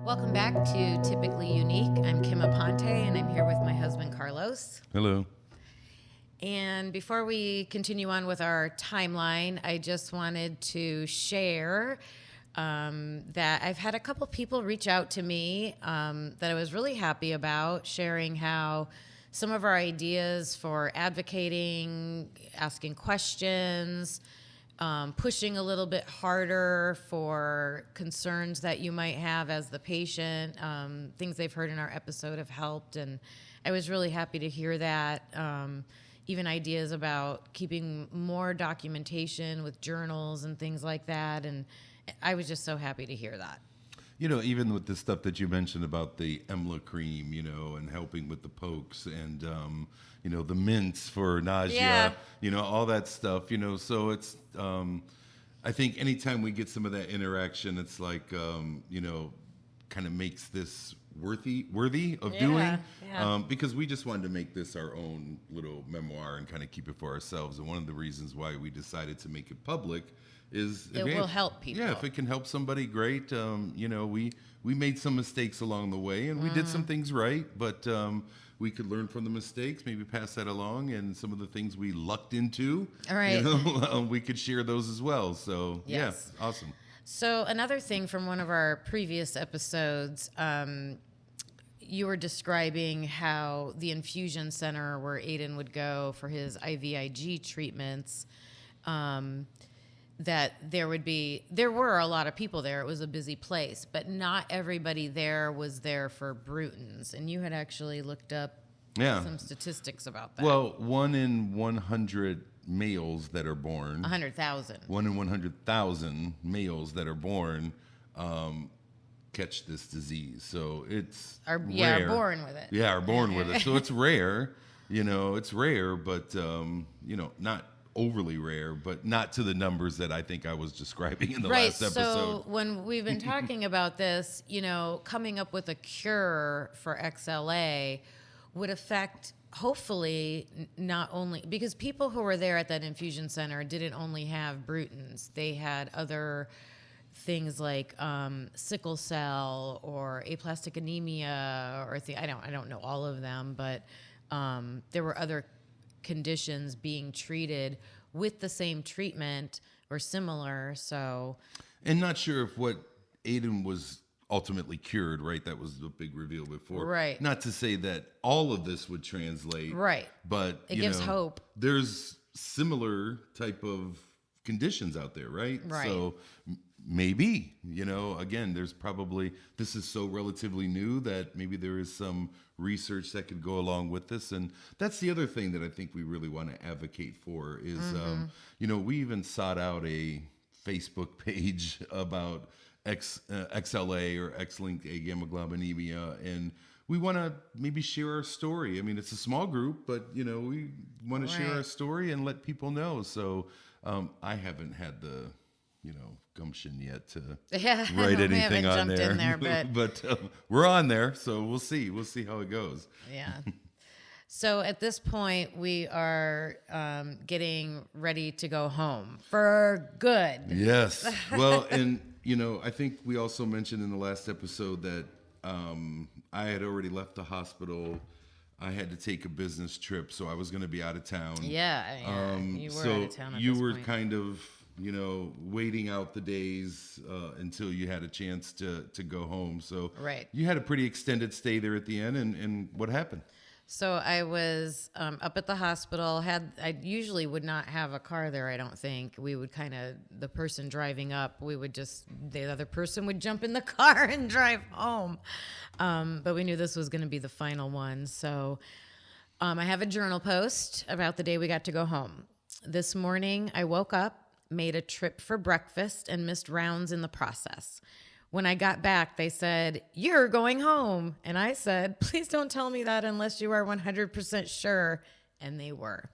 Welcome back to Typically Unique. I'm Kim Aponte, and I'm here with my husband, Carlos. Hello. And before we continue on with our timeline, I just wanted to share that I've had a couple people reach out to me that I was really happy about, sharing how some of our ideas for advocating, asking questions, pushing a little bit harder for concerns that you might have as the patient, things they've heard in our episode have helped. And I was really happy to hear that. Even ideas about keeping more documentation with journals and things like that. And I was just so happy to hear that. You know, even with the stuff that you mentioned about the AML cream, and helping with the pokes and, the mints for nausea, all that stuff, so it's, I think anytime we get some of that interaction, it's like, kind of makes this worthy of doing, because we just wanted to make this our own little memoir and kind of keep it for ourselves. And one of the reasons why we decided to make it public is it will help people. Yeah, if it can help somebody, great. We made some mistakes along the way, and we did some things right, but we could learn from the mistakes, maybe pass that along, and some of the things we lucked into, all right, we could share those as well. So yes. Yeah, awesome. So another thing from one of our previous episodes, you were describing how the infusion center where Aiden would go for his IVIG treatments, that there were a lot of people there. It was a busy place, but not everybody there was there for Bruton's. And you had actually looked up some statistics about that. Well, 1 in 100 males that are born, 100,000. 1 in 100,000 males that are born catch this disease. So it's rare. Are born with it. Yeah, are born with it. So it's rare. It's rare, but not overly rare, but not to the numbers that I think I was describing in the last episode. So when we've been talking about this, coming up with a cure for XLA would affect, hopefully, not only because people who were there at that infusion center didn't only have Bruton's, they had other things like sickle cell or aplastic anemia or I don't know all of them, but there were other conditions being treated with the same treatment or similar. So, and not sure if what Aiden was ultimately cured, right? That was the big reveal before. Right. Not to say that all of this would translate. Right. But it gives hope. There's similar type of conditions out there, right? Right. So maybe, again, this is so relatively new that maybe there is some research that could go along with this. And that's the other thing that I think we really want to advocate for is, we even sought out a Facebook page about XLA or X-linked agammaglobulinemia, and we want to maybe share our story. I mean, it's a small group, but, we want to share our story and let people know. So I haven't had the gumption yet to write anything on there. In there but we're on there, so we'll see. We'll see how it goes. Yeah. So at this point, we are getting ready to go home for good. Yes. Well, and I think we also mentioned in the last episode that I had already left the hospital. I had to take a business trip, so I was going to be out of town. Yeah, you were out of town. You were kind of, waiting out the days until you had a chance to go home. So you had a pretty extended stay there at the end, and what happened? So I was up at the hospital. I usually would not have a car there, I don't think. We would the person driving up, the other person would jump in the car and drive home. But we knew this was going to be the final one. So I have a journal post about the day we got to go home. This morning, I woke up, made a trip for breakfast, and missed rounds in the process. When I got back, they said, "You're going home." And I said, "Please don't tell me that unless you are 100% sure." And they were.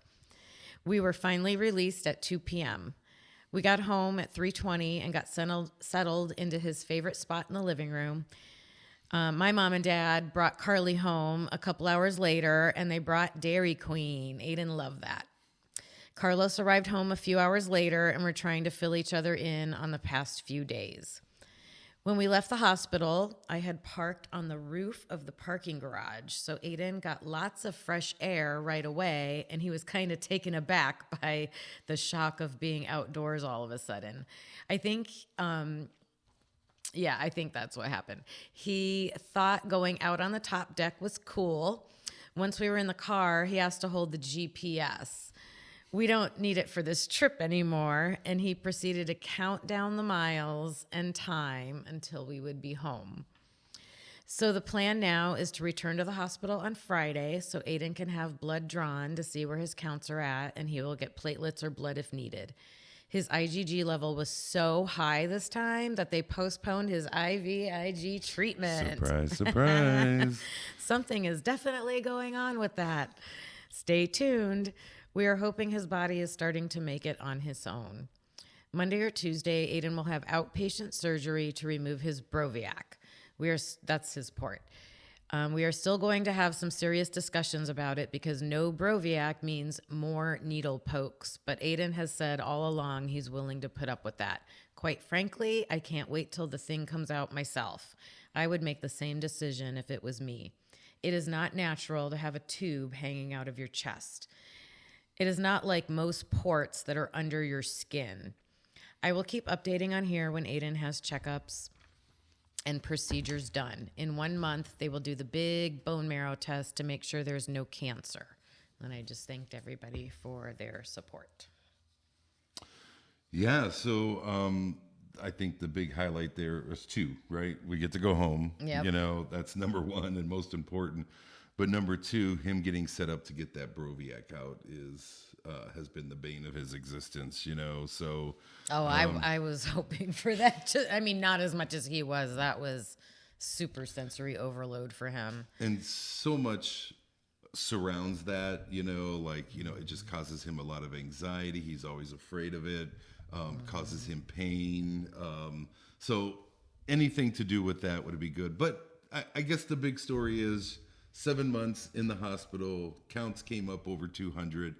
We were finally released at 2 p.m. We got home at 3:20 and got settled into his favorite spot in the living room. My mom and dad brought Carly home a couple hours later, and they brought Dairy Queen. Aiden loved that. Carlos arrived home a few hours later, and we're trying to fill each other in on the past few days. When we left the hospital, I had parked on the roof of the parking garage. So Aiden got lots of fresh air right away, and he was kind of taken aback by the shock of being outdoors all of a sudden. I think I think that's what happened. He thought going out on the top deck was cool. Once we were in the car, he asked to hold the GPS. We don't need it for this trip anymore. And he proceeded to count down the miles and time until we would be home. So the plan now is to return to the hospital on Friday so Aiden can have blood drawn to see where his counts are at, and he will get platelets or blood if needed. His IgG level was so high this time that they postponed his IVIG treatment. Surprise, surprise. Something is definitely going on with that. Stay tuned. We are hoping his body is starting to make it on his own. Monday or Tuesday, Aiden will have outpatient surgery to remove his Broviac. That's his port. We are still going to have some serious discussions about it because no Broviac means more needle pokes. But Aiden has said all along he's willing to put up with that. Quite frankly, I can't wait till the thing comes out myself. I would make the same decision if it was me. It is not natural to have a tube hanging out of your chest. It is not like most ports that are under your skin. I will keep updating on here when Aiden has checkups and procedures done. In 1 month, they will do the big bone marrow test to make sure there's no cancer. And I just thanked everybody for their support. Yeah, so I think the big highlight there is 2, right? We get to go home. Yep. You know, that's number 1 and most important. But number 2, him getting set up to get that Broviac out has been the bane of his existence, you know. So I was hoping for that. I mean, not as much as he was. That was super sensory overload for him. And so much surrounds that, you know, like, you know, it just causes him a lot of anxiety. He's always afraid of it, causes him pain. So anything to do with that would be good. But I guess the big story is 7 months in the hospital, counts came up over 200.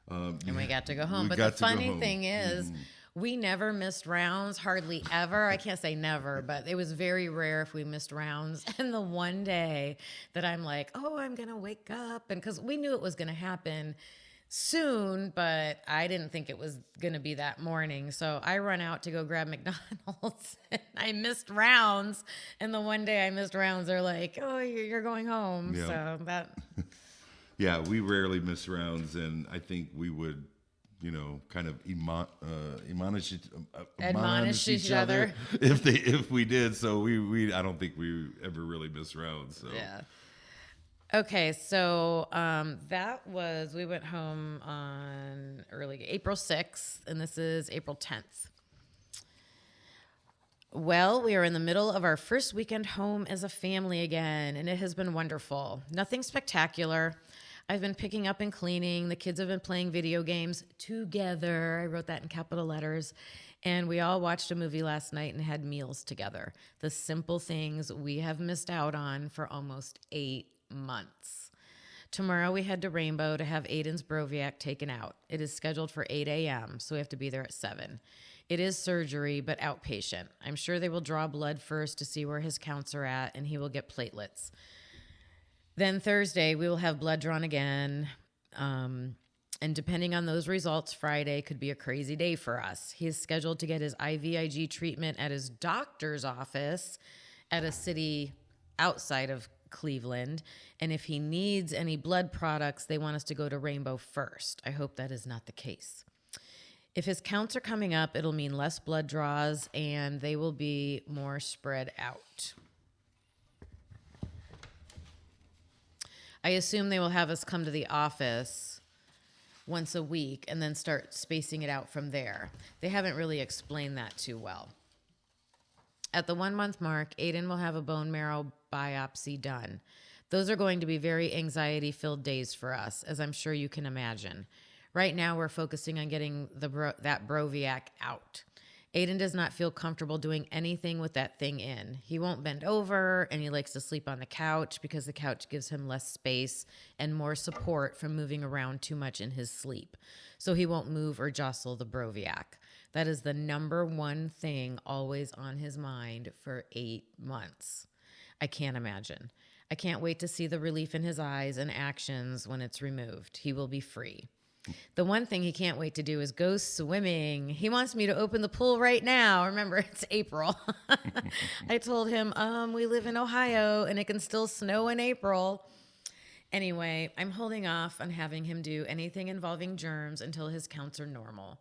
And we got to go home. But the funny thing is, we never missed rounds, hardly ever. I can't say never, but it was very rare if we missed rounds. And the one day that I'm like, oh, I'm going to wake up. And because we knew it was going to happen soon, but I didn't think it was going to be that morning. So I run out to go grab McDonald's and I missed rounds. And the one day I missed rounds, they're like, oh, you're going home. Yeah. So that... Yeah, we rarely miss rounds, and I think we would, you know, kind of admonish each other if we did. So I don't think we ever really miss rounds. So. Yeah. Okay, so we went home on early April 6th, and this is April 10th. Well, we are in the middle of our first weekend home as a family again, and it has been wonderful. Nothing spectacular. I've been picking up and cleaning. The kids have been playing video games together. I wrote that in capital letters. And we all watched a movie last night and had meals together. The simple things we have missed out on for almost 8 months. Tomorrow we head to Rainbow to have Aiden's Broviac taken out. It is scheduled for 8 a.m., so we have to be there at 7. It is surgery, but outpatient. I'm sure they will draw blood first to see where his counts are at, and he will get platelets. Then Thursday, we will have blood drawn again. And depending on those results, Friday could be a crazy day for us. He is scheduled to get his IVIG treatment at his doctor's office at a city outside of Cleveland. And if he needs any blood products, they want us to go to Rainbow first. I hope that is not the case. If his counts are coming up, it'll mean less blood draws and they will be more spread out. I assume they will have us come to the office once a week and then start spacing it out from there. They haven't really explained that too well. At the 1 month mark, Aiden will have a bone marrow biopsy done. Those are going to be very anxiety-filled days for us, as I'm sure you can imagine. Right now, we're focusing on getting that Broviac out. Aiden does not feel comfortable doing anything with that thing in. He won't bend over, and he likes to sleep on the couch because the couch gives him less space and more support from moving around too much in his sleep. So he won't move or jostle the Broviac. That is the number one thing always on his mind for 8 months. I can't imagine. I can't wait to see the relief in his eyes and actions when it's removed. He will be free. The one thing he can't wait to do is go swimming. He wants me to open the pool right now. Remember, it's April. I told him, we live in Ohio and it can still snow in April. Anyway, I'm holding off on having him do anything involving germs until his counts are normal.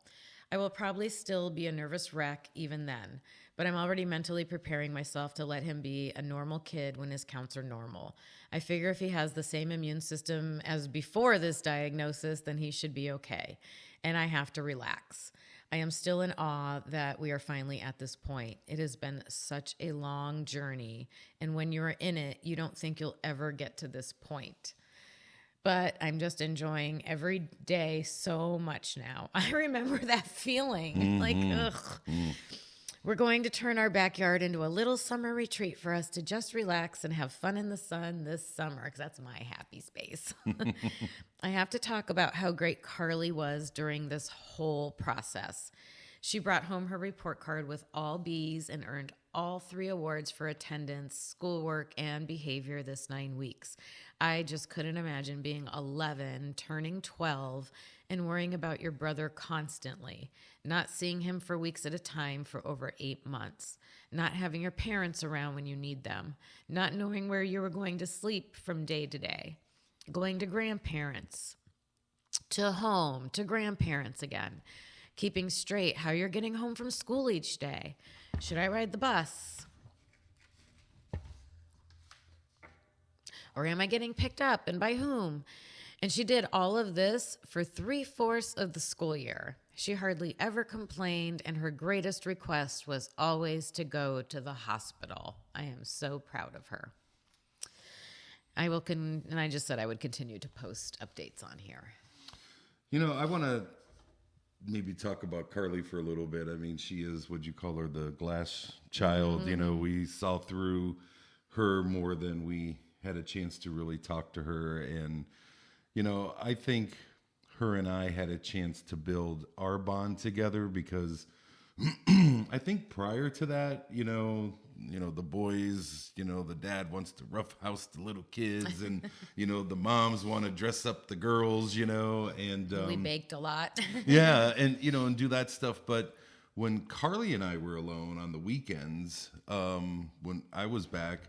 I will probably still be a nervous wreck even then, but I'm already mentally preparing myself to let him be a normal kid when his counts are normal. I figure if he has the same immune system as before this diagnosis, then he should be okay. And I have to relax. I am still in awe that we are finally at this point. It has been such a long journey, and when you're in it, you don't think you'll ever get to this point. But I'm just enjoying every day so much now. I remember that feeling, like, ugh. We're going to turn our backyard into a little summer retreat for us to just relax and have fun in the sun this summer, because that's my happy space. I have to talk about how great Carly was during this whole process. She brought home her report card with all B's and earned all 3 awards for attendance, schoolwork, and behavior this 9 weeks. I just couldn't imagine being 11, turning 12, and worrying about your brother constantly, not seeing him for weeks at a time for over 8 months, not having your parents around when you need them, not knowing where you were going to sleep from day to day, going to grandparents, to home, to grandparents again, keeping straight how you're getting home from school each day. Should I ride the bus? Or am I getting picked up, and by whom? And she did all of this for 3/4 of the school year. She hardly ever complained, and her greatest request was always to go to the hospital. I am so proud of her. And I just said I would continue to post updates on here. You know, I want to maybe talk about Carly for a little bit. I mean, she is, would you call her, the glass child? You know, we saw through her more than we had a chance to really talk to her. And, you know, I think her and I had a chance to build our bond together because I think prior to that, you know, the boys, the dad wants to roughhouse the little kids and, the moms want to dress up the girls, and we baked a lot. yeah. And, and do that stuff. But when Carly and I were alone on the weekends, when I was back,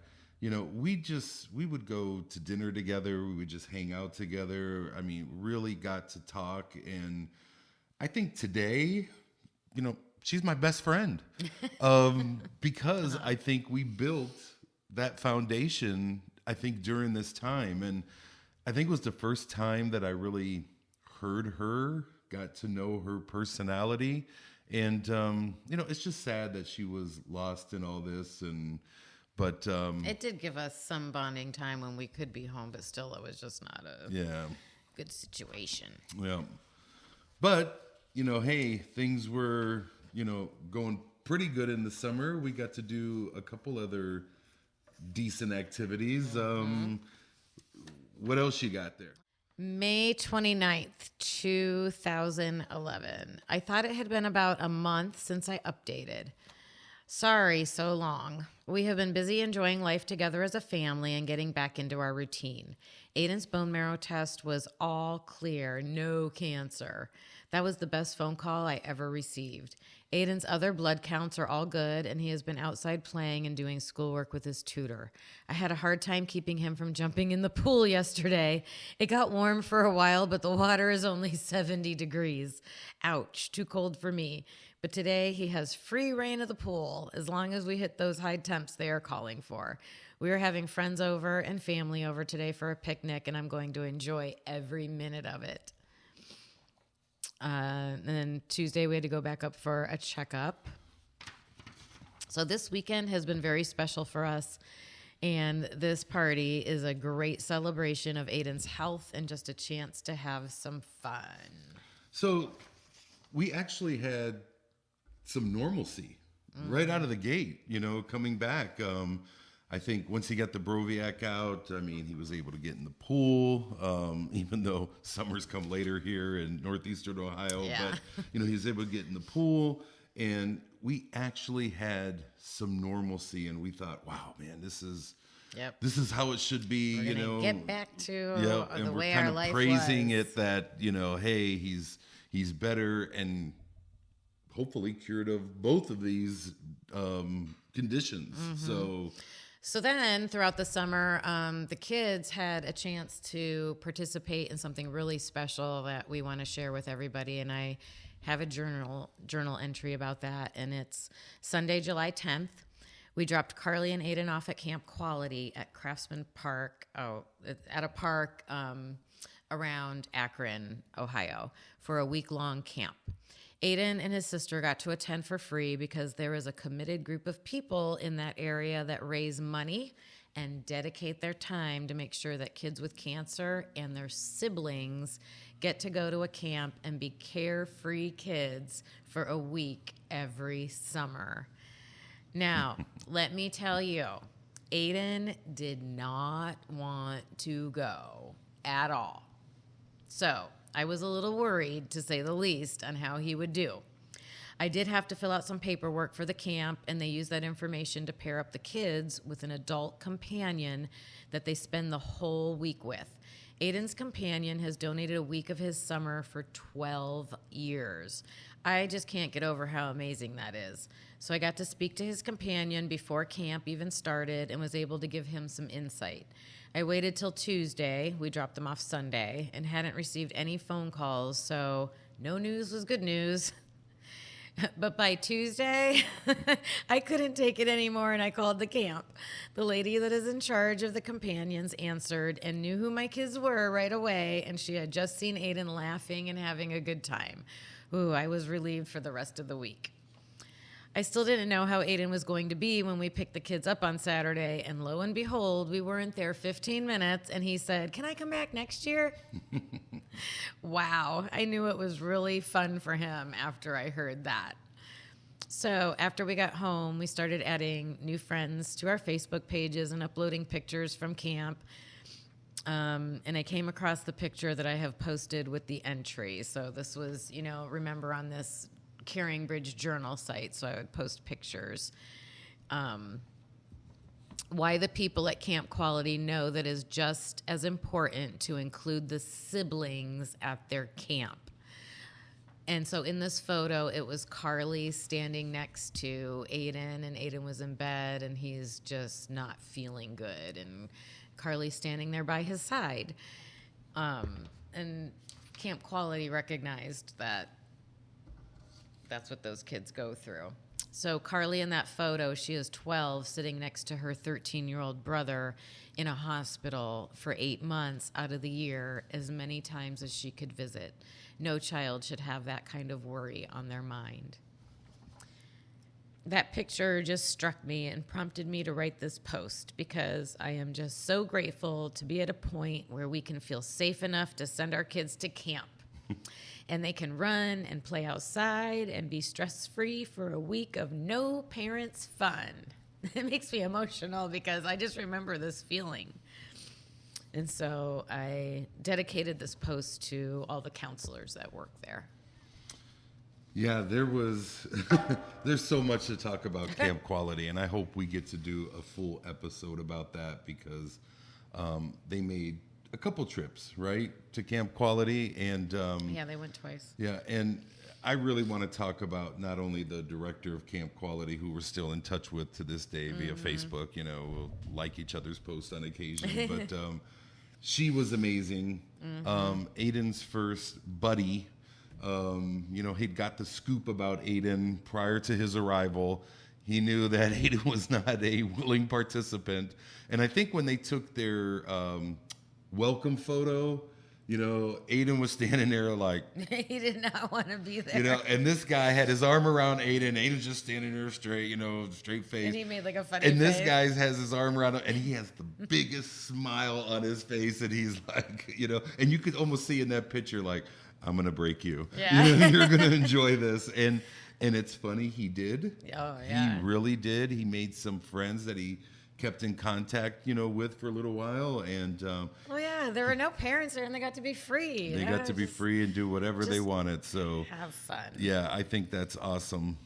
we would go to dinner together. We would just hang out together. I mean, really got to talk. And I think today, she's my best friend because I think we built that foundation, I think, during this time. And I think it was the first time that I really heard her, got to know her personality. And, it's just sad that she was lost in all this. But it did give us some bonding time when we could be home, but still it was just not a good situation. Yeah. But, hey, things were, going pretty good in the summer. We got to do a couple other decent activities. What else you got there? May 29th, 2011. I thought it had been about a month since I updated. Sorry, so long. We have been busy enjoying life together as a family and getting back into our routine. Aiden's bone marrow test was all clear, no cancer. That was the best phone call I ever received. Aiden's other blood counts are all good, and he has been outside playing and doing schoolwork with his tutor. I had a hard time keeping him from jumping in the pool yesterday. It got warm for a while, but the water is only 70 degrees. Ouch, too cold for me. But today he has free reign of the pool as long as we hit those high temps they are calling for. We are having friends over and family over today for a picnic, and I'm going to enjoy every minute of it. And then Tuesday we had to go back up for a checkup. So this weekend has been very special for us. And this party is a great celebration of Aiden's health and just a chance to have some fun. So we actually had some normalcy right out of the gate, coming back. I think once he got the Broviac out, I mean, he was able to get in the pool, even though summers come later here in northeastern Ohio. Yeah. But, you know, he was able to get in the pool, and we actually had some normalcy, and we thought, wow, man, this is how it should be. We're you gonna know, get back to and the we're way kind our of life praising was. it that, you know, hey, he's better and hopefully cured of both of these conditions. So then throughout the summer, the kids had a chance to participate in something really special that we want to share with everybody. And I have a journal entry about that. And it's Sunday, July 10th. We dropped Carly and Aiden off at Camp Quality at Craftsman Park, at a park around Akron, Ohio, for a week-long camp. Aiden and his sister got to attend for free because there is a committed group of people in that area that raise money and dedicate their time to make sure that kids with cancer and their siblings get to go to a camp and be carefree kids for a week every summer. Now, let me tell you, Aiden did not want to go at all. So I was a little worried, to say the least, on how he would do. I did have to fill out some paperwork for the camp, and they used that information to pair up the kids with an adult companion that they spend the whole week with. Aiden's companion has donated a week of his summer for 12 years. I just can't get over how amazing that is. So I got to speak to his companion before camp even started and was able to give him some insight. I waited till Tuesday, we dropped them off Sunday, and hadn't received any phone calls, so no news was good news. But by Tuesday, I couldn't take it anymore, and I called the camp. The lady that is in charge of the companions answered and knew who my kids were right away, and she had just seen Aiden laughing and having a good time. Ooh, I was relieved for the rest of the week. I still didn't know how Aiden was going to be when we picked the kids up on Saturday, and lo and behold, we weren't there 15 minutes, and he said, "Can I come back next year?" Wow, I knew it was really fun for him after I heard that. So after we got home, we started adding new friends to our Facebook pages and uploading pictures from camp. And I came across the picture that I have posted with the entry. So this was, remember on this Caring Bridge Journal site, so I would post pictures. Why the people at Camp Quality know that is just as important to include the siblings at their camp. And so in this photo, it was Carly standing next to Aiden, and Aiden was in bed, and he's just not feeling good, and Carly standing there by his side. And Camp Quality recognized that that's what those kids go through. So Carly in that photo, she is 12, sitting next to her 13-year-old brother in a hospital for 8 months out of the year, as many times as she could visit. No child should have that kind of worry on their mind. That picture just struck me and prompted me to write this post because I am just so grateful to be at a point where we can feel safe enough to send our kids to camp. And they can run and play outside and be stress-free for a week of no parents' fun. It makes me emotional because I just remember this feeling. And so I dedicated this post to all the counselors that work there. Yeah, there's so much to talk about Camp Quality, and I hope we get to do a full episode about that because they made a couple trips, right, to Camp Quality, and yeah, they went twice. Yeah, and I really want to talk about not only the director of Camp Quality, who we're still in touch with to this day via Facebook. We'll like each other's posts on occasion, but she was amazing. Aiden's first buddy, he'd got the scoop about Aiden prior to his arrival. He knew that Aiden was not a willing participant, and I think when they took their welcome photo, Aiden was standing there like he did not want to be there. And this guy had his arm around Aiden. Aiden's just standing there straight, straight face. And he made like a funny face. And this face. guy has his arm around him, and he has the biggest smile on his face, and he's like, and you could almost see in that picture, like, I'm gonna break you. Yeah. You're gonna enjoy this. And it's funny, he did. Oh yeah. He really did. He made some friends that he kept in contact, with for a little while, and Oh yeah, there were no parents there, and they got to be free. they got to be free and do whatever they wanted. So have fun. yeah, I think that's awesome.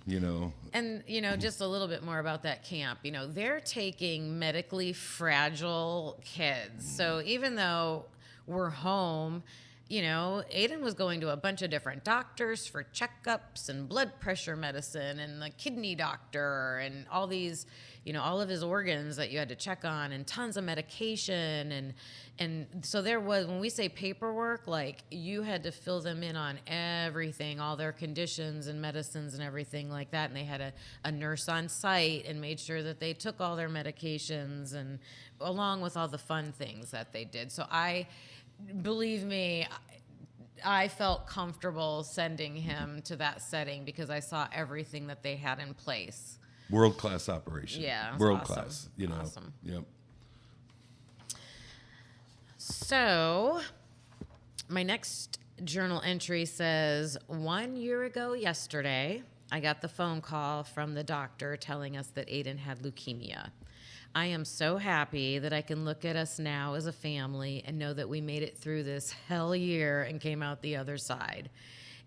And just a little bit more about that camp. They're taking medically fragile kids. So even though we're home, Aiden was going to a bunch of different doctors for checkups and blood pressure medicine and the kidney doctor and all these, all of his organs that you had to check on and tons of medication. And so there was, when we say paperwork, like you had to fill them in on everything, all their conditions and medicines and everything like that. And they had a nurse on site and made sure that they took all their medications and along with all the fun things that they did. So believe me, I felt comfortable sending him to that setting because I saw everything that they had in place. World-class operation. Yeah. World-class, Awesome. Yep. So, my next journal entry says, 1 year ago yesterday, I got the phone call from the doctor telling us that Aiden had leukemia. I am so happy that I can look at us now as a family and know that we made it through this hell year and came out the other side.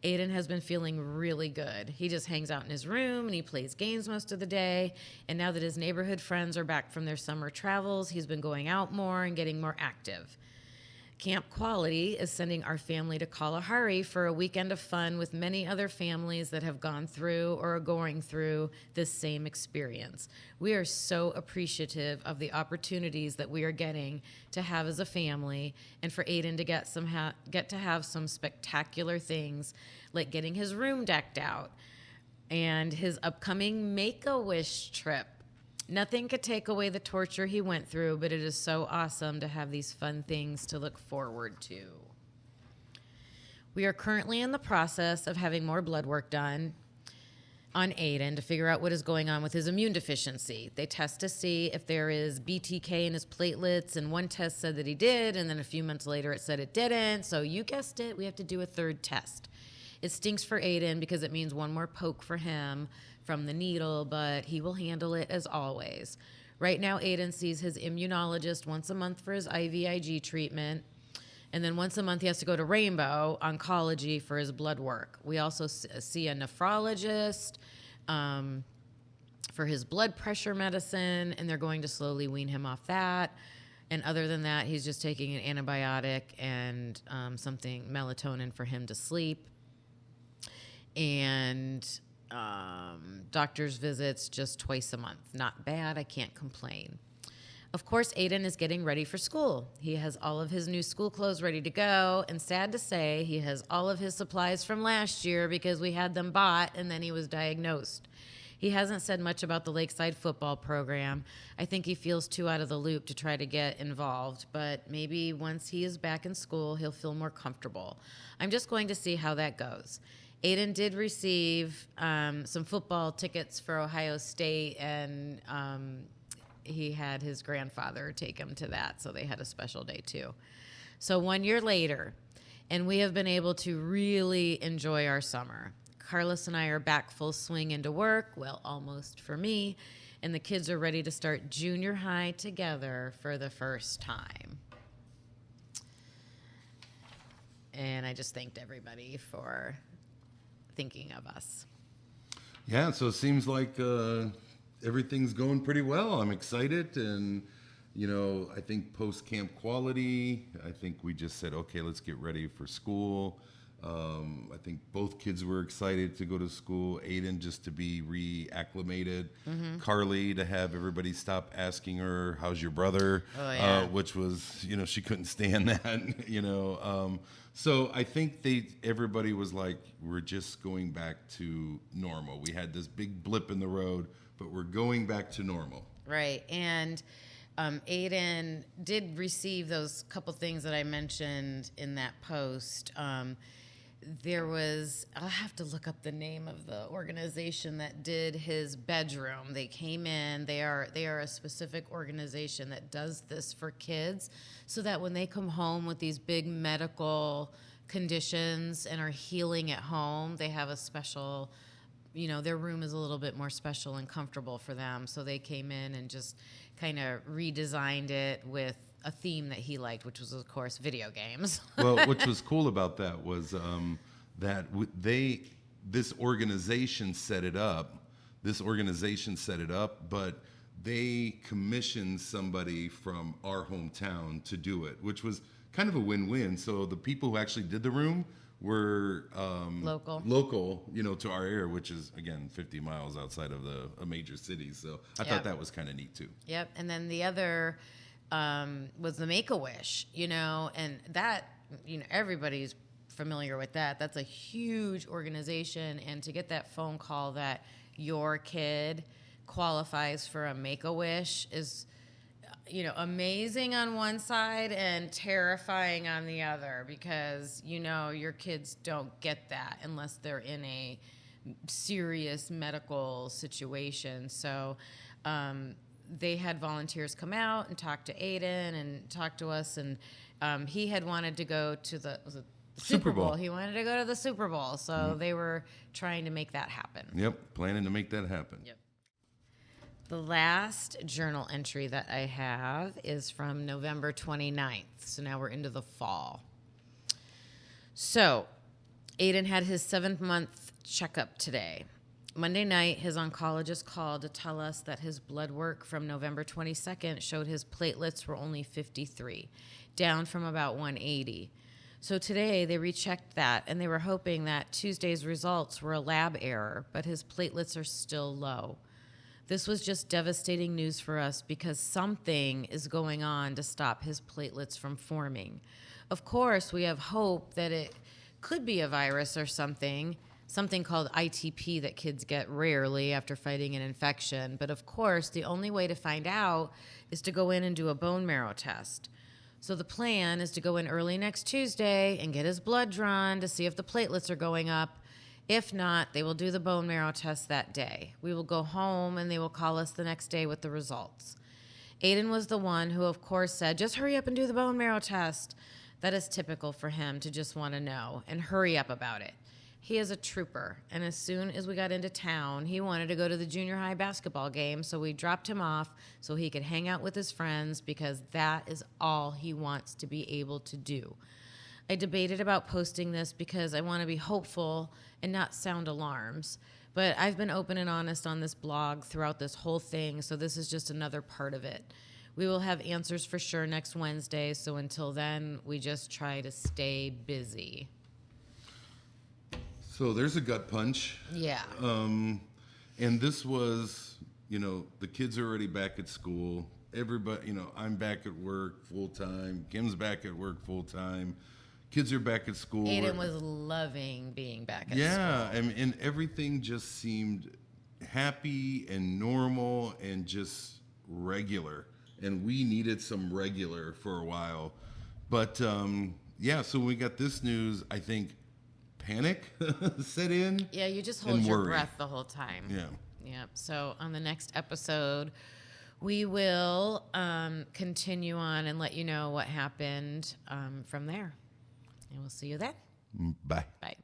Aiden has been feeling really good. He just hangs out in his room and he plays games most of the day. And now that his neighborhood friends are back from their summer travels, he's been going out more and getting more active. Camp Quality is sending our family to Kalahari for a weekend of fun with many other families that have gone through or are going through this same experience. We are so appreciative of the opportunities that we are getting to have as a family and for Aiden to get to have some spectacular things like getting his room decked out and his upcoming Make-A-Wish trip. Nothing could take away the torture he went through, but it is so awesome to have these fun things to look forward to. We are currently in the process of having more blood work done on Aiden to figure out what is going on with his immune deficiency. They test to see if there is BTK in his platelets, and one test said that he did, and then a few months later it said it didn't. So you guessed it, we have to do a third test. It stinks for Aiden because it means one more poke for him from the needle, but he will handle it as always. Right now, Aiden sees his immunologist once a month for his IVIG treatment, and then once a month he has to go to Rainbow Oncology for his blood work. We also see a nephrologist for his blood pressure medicine, and they're going to slowly wean him off that. And other than that, he's just taking an antibiotic and something melatonin for him to sleep. And doctor's visits just twice a month. Not bad. I can't complain. Of course, Aiden is getting ready for school. He has all of his new school clothes ready to go. And sad to say, he has all of his supplies from last year because we had them bought and then he was diagnosed. He hasn't said much about the Lakeside football program. I think he feels too out of the loop to try to get involved, but maybe once he is back in school, he'll feel more comfortable. I'm just going to see how that goes. Aiden did receive some football tickets for Ohio State, and he had his grandfather take him to that, so they had a special day too. So 1 year later, and we have been able to really enjoy our summer. Carlos and I are back full swing into work, well, almost for me, and the kids are ready to start junior high together for the first time. And I just thanked everybody for thinking of us. Yeah, so it seems like everything's going pretty well. I'm excited, and I think post Camp Quality, I think we just said, okay, let's get ready for school. I think both kids were excited to go to school. Aiden just to be reacclimated. Mm-hmm. Carly to have everybody stop asking her, "How's your brother?" Oh, yeah. Which was, she couldn't stand that. So I think everybody was like, we're just going back to normal. We had this big blip in the road, but we're going back to normal. Right. And Aiden did receive those couple things that I mentioned in that post. There was, I'll have to look up the name of the organization that did his bedroom. They came in, they are a specific organization that does this for kids so that when they come home with these big medical conditions and are healing at home, they have a special, their room is a little bit more special and comfortable for them. So they came in and just kind of redesigned it with a theme that he liked, which was, of course, video games. Well, what was cool about that was that this organization set it up. But they commissioned somebody from our hometown to do it, which was kind of a win-win. So the people who actually did the room were local, to our area, which is, again, 50 miles outside of a major city. So I thought that was kind of neat, too. Yep. And then the other was the Make-A-Wish, and that, everybody's familiar with that. That's a huge organization. And to get that phone call that your kid qualifies for a Make-A-Wish is, amazing on one side and terrifying on the other, because, your kids don't get that unless they're in a serious medical situation. So they had volunteers come out and talk to Aiden and talk to us. And he had wanted to go to the Super Bowl. He wanted to go to the Super Bowl. So they were trying to make that happen. Yep, planning to make that happen. Yep. The last journal entry that I have is from November 29th. So now we're into the fall. So Aiden had his 7th-month checkup today. Monday night, his oncologist called to tell us that his blood work from November 22nd showed his platelets were only 53, down from about 180. So today they rechecked that, and they were hoping that Tuesday's results were a lab error, but his platelets are still low. This was just devastating news for us because something is going on to stop his platelets from forming. Of course, we have hope that it could be a virus or something called ITP that kids get rarely after fighting an infection. But of course, the only way to find out is to go in and do a bone marrow test. So the plan is to go in early next Tuesday and get his blood drawn to see if the platelets are going up. If not, they will do the bone marrow test that day. We will go home and they will call us the next day with the results. Aiden was the one who, of course, said, just hurry up and do the bone marrow test. That is typical for him to just want to know and hurry up about it. He is a trooper, and as soon as we got into town, he wanted to go to the junior high basketball game, so we dropped him off so he could hang out with his friends because that is all he wants to be able to do. I debated about posting this because I want to be hopeful and not sound alarms, but I've been open and honest on this blog throughout this whole thing, so this is just another part of it. We will have answers for sure next Wednesday, so until then, we just try to stay busy. So there's a gut punch. Yeah. And this was, the kids are already back at school. Everybody, I'm back at work full time. Kim's back at work full time. Kids are back at school. Aiden was loving being back at school. Yeah, and everything just seemed happy and normal and just regular. And we needed some regular for a while. But, so when we got this news, I think panic set in. Yeah, you just hold your breath the whole time. Yeah. So on the next episode, we will continue on and let you know what happened from there. And we'll see you then. Bye. Bye.